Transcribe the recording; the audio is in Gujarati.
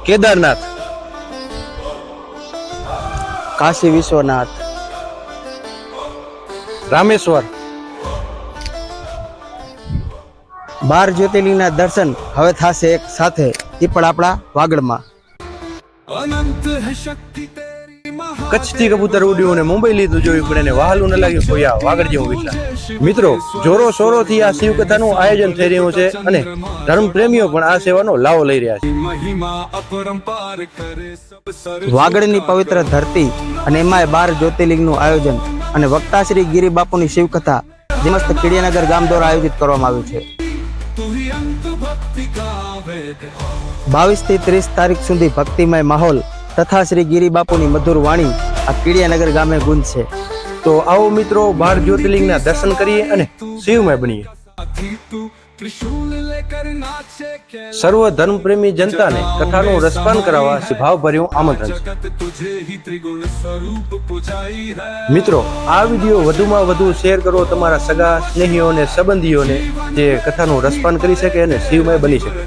કેદારનાથ, કાશી વિશ્વનાથ, રામેશ્વર, 12 જ્યોતિર્લિંગના દર્શન હવે થશે એક સાથે, એ પણ આપણા વાગડમાં. કચ્છથી કબૂતર ઉડ્યું અને મુંબઈ લીધું જોયું, પણ એને વહાલું ન લાગ્યું કોઈ આ વાગડ જેવું વિચાર. મિત્રો, જોરો શોરોથી આ શિવ કથાનું આયોજન થઈ રહ્યું છે અને ધર્મ પ્રેમીઓ પણ આ સેવાનો લાવો લઈ રહ્યા છે. વાગડની પવિત્ર ધરતી અને એમાં 12 જ્યોતિર્લિંગનું આયોજન અને વક્તા શ્રી ગિરી બાપુની શિવકથા જે મસ્ત કીડિયાનગર ગામ દ્વારા આયોજિત કરવામાં આવ્યું છે. 22 થી 30 તારીખ સુધી ભક્તિમય માહોલ તથા શ્રી ગિરી બાપુની મધુર વાણી આ કીડિયાનગર ગામે ગુંજશે. તો આવો મિત્રો, 12 જ્યોતિર્લિંગના દર્શન કરીએ અને શિવમય બનીએ. સર્વ ધર્મ પ્રેમી જનતાને કથાનું રસપાન કરાવવા ભાવભર્યું આમંત્રણ છે. મિત્રો, આ વિડીયો વધુમાં વધુ શેર કરો તમારા સગા સ્નેહીઓને સંબંધીઓને, જે કથાનું રસપાન કરી શકે અને શિવમય બની શકે.